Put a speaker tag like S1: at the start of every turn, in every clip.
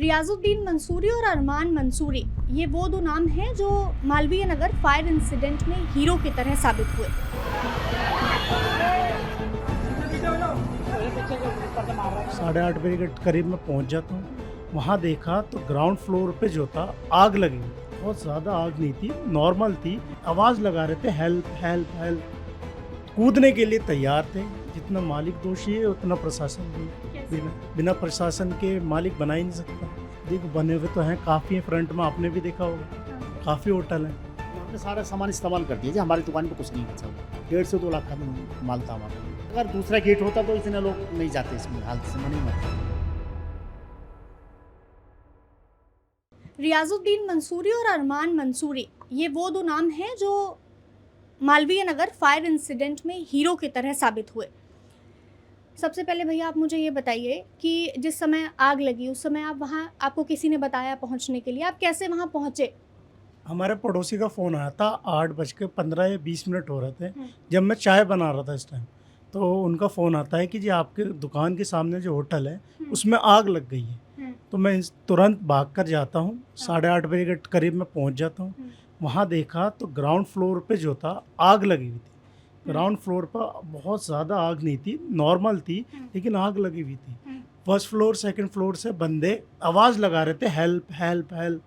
S1: रियाजुद्दीन मंसूरी और अरमान मंसूरी ये वो दो नाम हैं जो मालवीय नगर फायर इंसिडेंट में हीरो की तरह साबित हुए।
S2: 8:30 बजे के करीब मैं पहुंच जाता हूँ। वहाँ देखा तो ग्राउंड फ्लोर पे जो था आग लगी हुई थी। बहुत ज़्यादा आग नहीं थी, नॉर्मल थी। आवाज़ लगा रहे थे हेल्प हेल्प हेल्प, कूदने के लिए तैयार थे। जितना मालिक दोषी है उतना प्रशासन भी। बिना प्रशासन के मालिक बना ही नहीं सकता। देखो बने हुए तो हैं, काफ़ी फ्रंट में आपने भी देखा होगा, काफ़ी होटल हैं।
S3: हमने सारा सामान इस्तेमाल कर दिया जी, हमारी दुकान पे कुछ नहीं बचा हुआ। 1.5 से 2 लाख का माल था हमारा। अगर दूसरा गेट होता तो इतने लोग नहीं जाते इसमें, हालत से नहीं मरते।
S1: रियाजुद्दीन मंसूरी और अरमान मंसूरी ये वो दो नाम हैं जो मालवीय नगर फायर इंसिडेंट में हीरो की तरह साबित हुए। सबसे पहले भैया आप मुझे ये बताइए कि जिस समय आग लगी उस समय आप वहाँ, आपको किसी ने बताया पहुँचने के लिए, आप कैसे वहाँ पहुँचे?
S2: हमारे पड़ोसी का फ़ोन आया था, 8:15 या 20 मिनट हो रहे थे, जब मैं चाय बना रहा था इस टाइम। तो उनका फ़ोन आता है कि जी आपके दुकान के सामने जो होटल है उसमें आग लग गई है। तो मैं तुरंत भाग कर जाता हूँ, 8:30 बजे के करीब मैं पहुँच जाता हूँ। वहाँ देखा तो ग्राउंड फ्लोर पे जो था आग लगी हुई थी। ग्राउंड फ्लोर पर बहुत ज़्यादा आग नहीं थी, नॉर्मल थी, लेकिन आग लगी हुई थी। फर्स्ट फ्लोर सेकंड फ्लोर से बंदे आवाज़ लगा रहे थे हेल्प हेल्प हेल्प,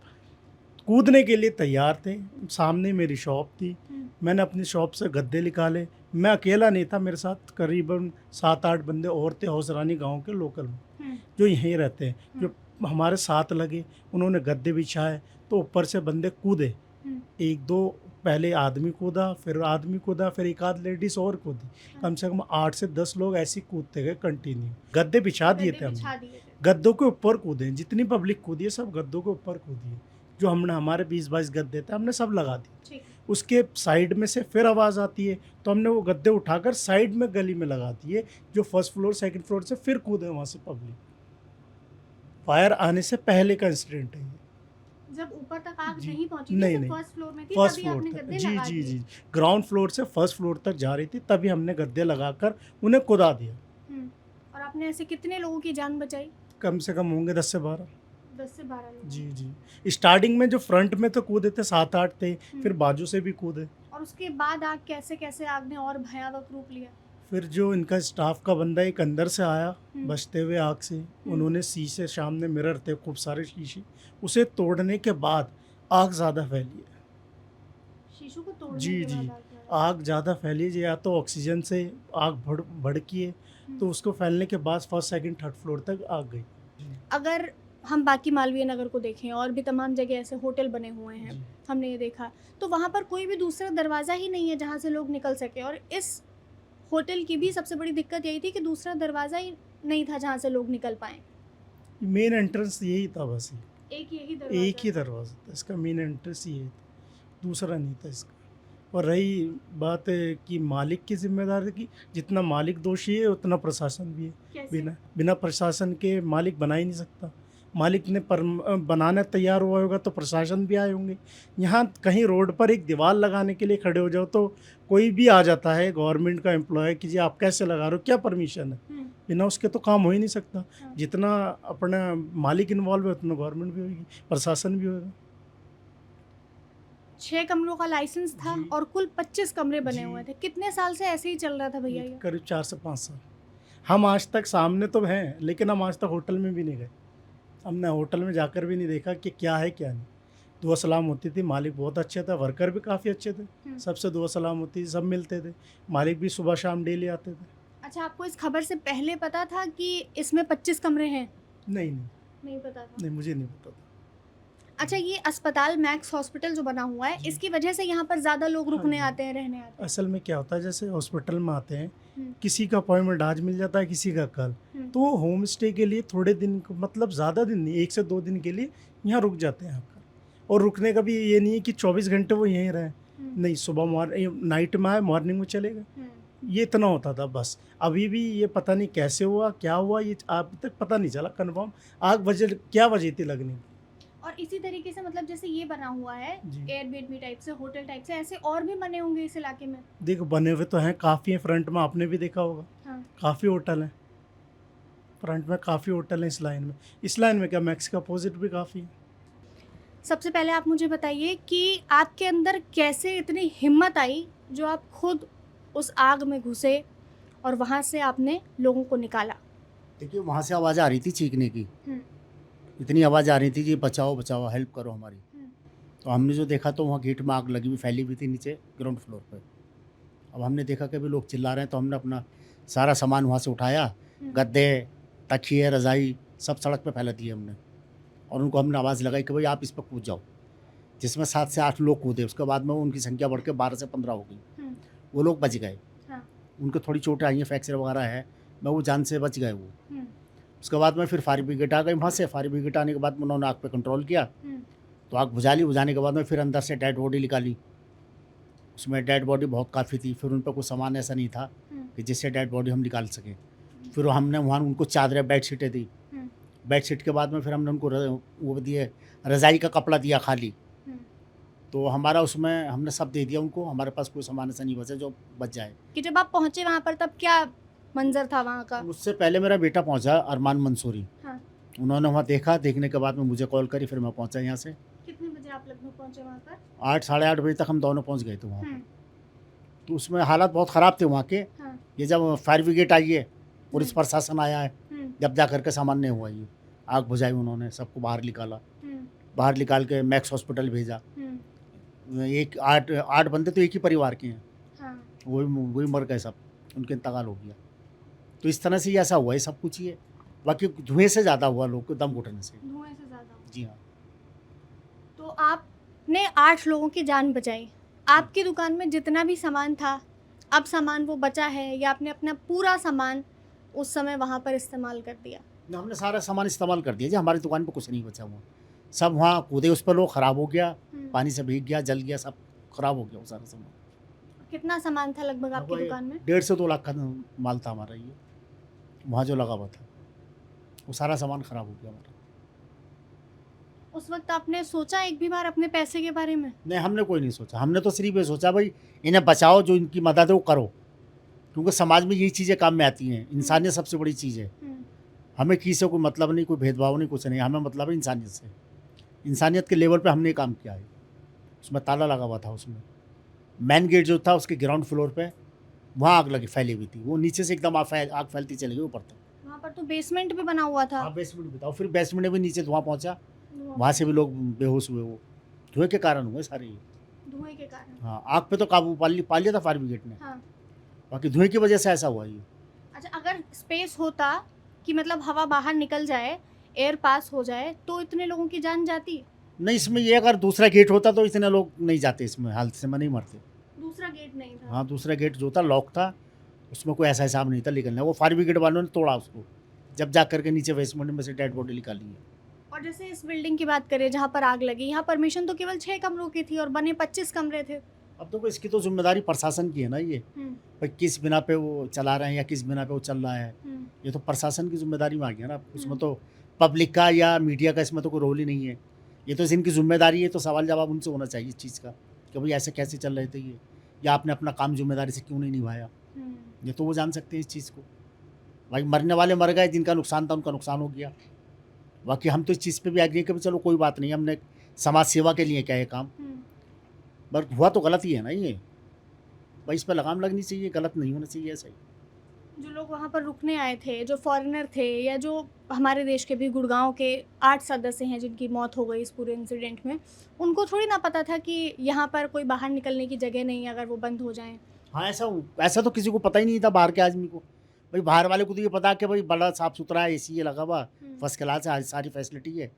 S2: कूदने के लिए तैयार थे। सामने मेरी शॉप थी, मैंने अपनी शॉप से गद्दे निकाले। मैं अकेला नहीं था, मेरे साथ करीबन 7-8 बंदे और थे, हौसरानी गांव के लोकल में जो यहीं रहते हैं, जो हमारे साथ लगे। उन्होंने गद्दे बिछाए तो ऊपर से बंदे कूदे। एक दो पहले आदमी कूदा, फिर आदमी कूदा, फिर एक आध लेडीज और कूदी। कम से कम 8 से 10 लोग ऐसे ही कूदते गए कंटिन्यू। गद्दे बिछा दिए थे हमने, गद्दों के ऊपर कूदे। जितनी पब्लिक कूदी है सब गद्दों के ऊपर कूदी है। जो हमने हमारे 20-22 गद्दे थे हमने सब लगा दिए। उसके साइड में से फिर आवाज़ आती है तो हमने वो गद्दे उठाकर साइड में गली में लगा दिए। जो फर्स्ट फ्लोर सेकंड फ्लोर से फिर कूदे वहाँ से पब्लिक। फायर आने से पहले का इंसिडेंट है ये।
S1: जब ऊपर तक आग नहीं पहुंची थी,
S2: नहीं
S1: तो
S2: नहीं,
S1: फर्स्ट फ्लोर में थी,
S2: फर्स्ट
S1: तभी
S2: फ्लोर
S1: आपने
S2: तक,
S1: गद्दे
S2: जी
S1: लगा
S2: जी
S1: दिए।
S2: जी, ग्राउंड फ्लोर से फर्स्ट फ्लोर तक जा रही थी, तभी हमने गद्दे लगाकर उन्हें कुदा दिया।
S1: और आपने ऐसे कितने लोगों की जान बचाई?
S2: कम से कम होंगे 10 से 12।
S1: 10 से 12 लोग।
S2: जी जी, स्टार्टिंग में जो फ्रंट में तो कूदे थे 7-8 थे, फिर बाजू से भी कूदे।
S1: और उसके बाद आग कैसे कैसे आग ने और भयावह रूप लिया?
S2: फिर जो इनका स्टाफ का बंदा एक अंदर से आया बचते हुए आग से। उन्होंने शीशे, सामने मिरर थे खूब सारे शीशे, उसे तोड़ने के बाद आग ज़्यादा फैली है।
S1: शीशों को तोड़ने
S2: जी
S1: के
S2: जी,
S1: बाद आग लगी।
S2: आग ज़्यादा फैली है, या तो ऑक्सीजन से आग भड़की है, तो उसको फैलने के बाद फर्स्ट सेकंड थर्ड फ्लोर तक आग गई।
S1: अगर हम बाकी मालवीय नगर को देखें, और भी तमाम जगह ऐसे होटल बने हुए हैं, हमने ये देखा, तो वहाँ पर कोई भी दूसरा दरवाज़ा ही नहीं है जहाँ से लोग निकल सके। और इस होटल की भी सबसे बड़ी दिक्कत यही थी कि दूसरा दरवाज़ा ही नहीं था जहाँ से लोग निकल पाएँ।
S2: मेन एंट्रेंस यही था बस,
S1: एक यही
S2: एक ही
S1: दरवाज़ा।
S2: दरवाज़ा था इसका, मेन एंट्रेंस यही था, दूसरा नहीं था इसका। और रही बात है कि मालिक की जिम्मेदारी की, जितना मालिक दोषी है उतना प्रशासन भी है।
S1: कैसे?
S2: बिना प्रशासन के मालिक बना ही नहीं सकता। मालिक ने बनाने तैयार हुआ होगा तो प्रशासन भी आए होंगे। यहाँ कहीं रोड पर एक दीवार लगाने के लिए खड़े हो जाओ तो कोई भी आ जाता है गवर्नमेंट का एम्प्लॉय कि जी आप कैसे लगा रहे हो, क्या परमिशन है। बिना उसके तो काम हो ही नहीं सकता। जितना अपना मालिक इन्वॉल्व है उतना गवर्नमेंट भी होगी, प्रशासन भी होगा।
S1: 6 कमरों का लाइसेंस था और कुल 25 कमरे बने हुए थे। कितने साल से ऐसे ही चल रहा था भैया ये?
S2: करीब 4 से 5 साल। हम आज तक सामने तो हैं, लेकिन हम आज तक होटल में भी नहीं गए। हमने होटल में जाकर भी नहीं देखा कि क्या है क्या नहीं। दुआ सलाम होती थी, मालिक बहुत अच्छे थे, वर्कर भी काफ़ी अच्छे थे, सबसे दुआ सलाम होती थी, सब मिलते थे। मालिक भी सुबह शाम डेली आते थे।
S1: अच्छा, आपको इस खबर से पहले पता था कि इसमें 25 कमरे हैं?
S2: नहीं नहीं
S1: नहीं पता था।
S2: नहीं, मुझे नहीं पता था।
S1: अच्छा, ये अस्पताल मैक्स हॉस्पिटल जो बना हुआ है, इसकी वजह से यहाँ पर ज़्यादा लोग रुकने आते हैं, रहने आते हैं?
S2: असल में क्या होता है, जैसे हॉस्पिटल में आते हैं, किसी का अपॉइंटमेंट आज मिल जाता है, किसी का कल, तो वो होम स्टे के लिए थोड़े दिन, मतलब ज़्यादा दिन नहीं, 1 से 2 दिन के लिए यहाँ रुक जाते हैं आकर। और रुकने का भी ये नहीं है कि 24 घंटे वो यहीं रहें। नहीं, सुबह नाइट में आए, मॉर्निंग में चले गए, ये इतना होता था बस। अभी भी ये पता नहीं कैसे हुआ, क्या हुआ, ये अभी तक पता नहीं चला कन्फर्म आग वजह क्या वजह थी लगने की।
S1: और इसी तरीके से, मतलब जैसे ये बना हुआ है एयरबीएनबी टाइप से, होटल टाइप से, ऐसे और भी बने होंगे इस इलाके में?
S2: देखो बने हुए तो हैं, काफ़ी हैं फ्रंट में, आपने भी देखा होगा, काफ़ी होटल हैं फ्रंट में काफ़ी होटल हैं इस लाइन में क्या मैक्स के अपोजिट भी काफ़ी है।
S1: सबसे पहले आप मुझे बताइए कि आपके अंदर कैसे इतनी हिम्मत आई जो आप खुद उस आग में घुसे और वहाँ से आपने लोगों को निकाला।
S3: देखिए वहाँ से आवाज़ आ रही थी चीखने की,
S1: हम्म,
S3: इतनी आवाज़ आ रही थी कि बचाओ बचाओ, हेल्प करो हमारी।
S1: हम्म,
S3: तो हमने जो देखा तो वहाँ गेट में आग लगी हुई फैली हुई थी नीचे ग्राउंड फ्लोर पे। अब हमने देखा कि भी लोग चिल्ला रहे हैं, तो हमने अपना सारा सामान वहाँ से उठाया,
S1: हम्म,
S3: गद्दे, तकिए, रज़ाई सब सड़क पे फैला दिए हमने, और उनको हमने आवाज़ लगाई कि भाई आप इस पर कूद जाओ, जिसमें 7 से 8 लोग कूदे। उसके बाद में उनकी संख्या बढ़ के 12 से 15 हो गई।
S1: हम्म,
S3: वो लोग बच गए,
S1: हाँ,
S3: उनको थोड़ी चोटें आई हैं, फ्रैक्चर वगैरह है, मैं वो जान से बच गए वो।
S1: हम्म,
S3: उसके बाद में फिर फायर ब्रिगेड आ गई वहाँ से। फायर ब्रिगेड आने के बाद में उन्होंने आग पे कंट्रोल किया,
S1: हम्म,
S3: तो आग बुझा ली। बुझाने के बाद में फिर अंदर से डेड बॉडी निकाली। उसमें डेड बॉडी बहुत काफ़ी थी, फिर उन पर कुछ सामान ऐसा नहीं था
S1: हम्म,
S3: कि जिससे डेड बॉडी हम निकाल सकें। फिर हमने वहाँ उनको चादरें, बेड शीटें दी।
S1: हम्म,
S3: बेड शीट के बाद में फिर हमने उनको वो दिए, रज़ाई का कपड़ा दिया खाली।
S1: हम्म।
S3: तो हमारा उसमें हमने सब दे दिया उनको, हमारे पास कोई सामान ऐसा नहीं बचा जो बच जाए।
S1: कि जब आप पहुँचे वहाँ पर तब क्या मंजर था वहाँ का?
S3: उससे पहले मेरा बेटा पहुँचा, अरमान मंसूरी।
S1: हाँ।
S3: उन्होंने वहाँ देखा, देखने के बाद में मुझे कॉल करी, फिर मैं पहुँचा यहाँ से।
S1: कितने बजे आप लगभग पहुँचे वहाँ पर?
S3: 8 साढ़े 8 बजे तक हम दोनों पहुँच गए थे वहाँ।
S1: हम्म,
S3: तो उसमें हालात बहुत ख़राब थे वहाँ के।
S1: हाँ,
S3: ये जब फायर ब्रिगेड आई है, पुलिस
S1: हम्म,
S3: प्रशासन आया है,
S1: हम्म,
S3: जब जा करके सामान्य हुआ ये, आग बुझाई उन्होंने, सबको बाहर निकाला।
S1: हम्म,
S3: बाहर निकाल के मैक्स हॉस्पिटल भेजा।
S1: हम्म,
S3: एक 8 बंदे तो एक ही परिवार के हैं,
S1: हाँ,
S3: वही मर गए सब, उनके इंतकाल हो गया। तो इस तरह से ये ऐसा हुआ है सब कुछ ये। बाकी धुएँ से ज़्यादा हुआ लोग को दम घुटने से।
S1: धुएं से ज़्यादा हुआ।
S3: जी हाँ।
S1: तो आपने 8 लोगों की जान बचाई। आपकी दुकान में जितना भी सामान था, अब सामान वो बचा है या आपने अपना पूरा सामान उस समय वहाँ पर इस्तेमाल कर दिया?
S3: ना, हमने सारा सामान इस्तेमाल कर दिया जी, हमारी दुकान पे कुछ नहीं बचा हुआ। सब वहाँ कूदे उस पर, लोग ख़राब हो गया, पानी से भीग गया, जल गया, सब ख़राब हो गया वो सारा सामान।
S1: कितना सामान था लगभग आपकी
S3: वही
S1: दुकान में?
S3: 1.5 से 2 लाख का माल था हमारा ये, वहाँ जो लगा हुआ था वो सारा सामान ख़राब हो गया हमारा।
S1: उस वक्त आपने सोचा एक भी बार अपने पैसे के बारे में?
S3: नहीं, हमने कोई नहीं सोचा। हमने तो सिर्फ ये सोचा भाई इन्हें बचाओ, जो इनकी मदद है वो करो, क्योंकि समाज में यही चीज़ें काम में आती हैं। इंसानियत सबसे बड़ी चीज़ है। हमें किसी से कोई मतलब नहीं, कोई भेदभाव नहीं, कुछ नहीं। हमें मतलब है इंसानियत से। इंसानियत के लेवल पे हमने काम किया है। उसमें ताला लगा हुआ था, उसमें मेन गेट जो था उसके ग्राउंड फ्लोर पे, वहाँ आग लगी फैली हुई थी। वो नीचे से एकदम आग फैलती चली गई ऊपर तक।
S1: वहाँ पर तो बेसमेंट भी बना हुआ था।
S3: हाँ, बेसमेंट बताओ, फिर बेसमेंट में भी नीचे धुआं पहुँचा, वहाँ से भी लोग बेहोश हुए। वो धुएँ के कारण हुए सारे ये।
S1: धुएं के कारण।
S3: हाँ, आग पे तो काबू पा लिया था फायर ब्रिगेड ने,
S1: हाँ।
S3: बाकी धुएँ की वजह से ऐसा हुआ ये।
S1: अच्छा, अगर स्पेस होता कि मतलब हवा बाहर निकल जाए, एयर पास हो जाए, तो इतने लोगों की जान जाती?
S3: नहीं, इसमें ये अगर दूसरा गेट होता तो इतने लोग नहीं जाते, इसमें हादसे में नहीं मरते।
S1: दूसरा गेट नहीं था?
S3: हाँ, दूसरा गेट जो था लॉक था, उसमें कोई ऐसा हिसाब नहीं था निकलने। वो फायर ब्रिगेड वालों ने तोड़ा उसको, जब जा करके नीचे बेसमेंट में से डेड बॉडी निकाली है।
S1: और जैसे इस बिल्डिंग की बात करें जहाँ पर आग लगी, यहाँ परमिशन तो केवल 6 कमरों की थी और बने 25 कमरे थे।
S3: अब तो इसकी तो जिम्मेदारी प्रशासन की है ना ये, भाई किस बिना पे वो चला रहे हैं या किस बिना पे वो चल रहा है, ये तो प्रशासन की जिम्मेदारी में आ गया ना। उसमें तो पब्लिक का या मीडिया का इसमें तो कोई रोल ही नहीं है। ये तो इनकी जिम्मेदारी है, तो सवाल जवाब उनसे होना चाहिए इस चीज़ का कि भाई ऐसे कैसे चल रहे थे ये, या आपने अपना काम जिम्मेदारी से क्यों नहीं निभाया। ये तो वो जान सकते हैं इस चीज़ को। भाई मरने वाले मर गए, जिनका नुकसान था उनका नुकसान हो गया। बाकी हम तो इस चीज़ पे भी एग्री है कि चलो कोई बात नहीं, हमने समाज सेवा के लिए क्या है काम, पर हुआ तो गलत ही है ना ये। भाई इस पर लगाम लगनी चाहिए, गलत नहीं होना चाहिए ऐसा ही।
S1: जो लोग वहाँ पर रुकने आए थे, जो फॉरेनर थे या जो हमारे देश के भी गुड़गांव के 8 सदस्य हैं जिनकी मौत हो गई इस पूरे इंसिडेंट में, उनको थोड़ी ना पता था कि यहाँ पर कोई बाहर निकलने की जगह नहीं है अगर वो बंद हो जाएं।
S3: हाँ, ऐसा तो किसी को पता ही नहीं था बाहर के आदमी को। भाई बाहर वाले को तो ये पता कि भाई बड़ा साफ़ सुथरा है, AC ये लगा हुआ, फर्स्ट क्लास है, सारी फैसिलिटी है।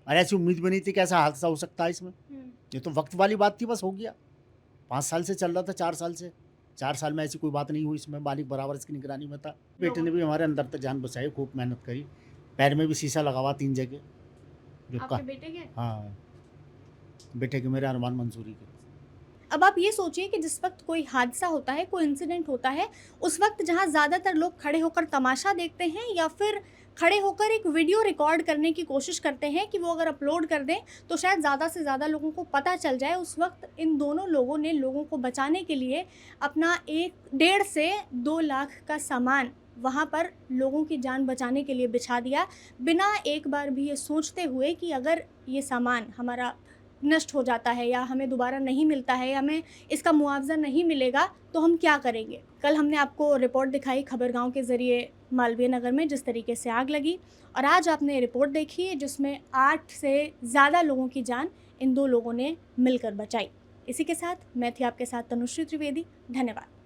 S3: और ऐसी उम्मीद भी नहीं थी कि ऐसा हादसा हो सकता है इसमें। ये तो वक्त वाली बात थी, बस हो गया। 5 साल से चल रहा था, 4 साल से, 4 साल में ऐसी कोई बात नहीं हुई। इसमें मालिक बराबर इसकी निगरानी में था। बेटे ने भी हमारे अंदर तक जान बचाई, खूब मेहनत करी। पैर में भी शीशा लगा हुआ 3 जगह। जो
S1: आपके बेटे के?
S3: हाँ, बेटे के, मेरे अरमान मंसूरी के।
S1: अब आप ये सोचिए कि जिस वक्त कोई हादसा होता है, कोई इंसिडेंट होता है, उस वक्त जहाँ ज़्यादातर लोग खड़े होकर तमाशा देखते हैं या फिर खड़े होकर एक वीडियो रिकॉर्ड करने की कोशिश करते हैं कि वो अगर अपलोड कर दें तो शायद ज़्यादा से ज़्यादा लोगों को पता चल जाए, उस वक्त इन दोनों लोगों ने लोगों को बचाने के लिए अपना 1.5 से 2 लाख का सामान वहाँ पर लोगों की जान बचाने के लिए बिछा दिया, बिना एक बार भी ये सोचते हुए कि अगर ये सामान हमारा नष्ट हो जाता है या हमें दोबारा नहीं मिलता है या हमें इसका मुआवजा नहीं मिलेगा तो हम क्या करेंगे। कल हमने आपको रिपोर्ट दिखाई खबरगांव के ज़रिए मालवीय नगर में जिस तरीके से आग लगी, और आज आपने रिपोर्ट देखी जिसमें 8 से ज़्यादा लोगों की जान इन 2 लोगों ने मिलकर बचाई। इसी के साथ मैं थी आपके साथ तनुश्री त्रिवेदी। धन्यवाद।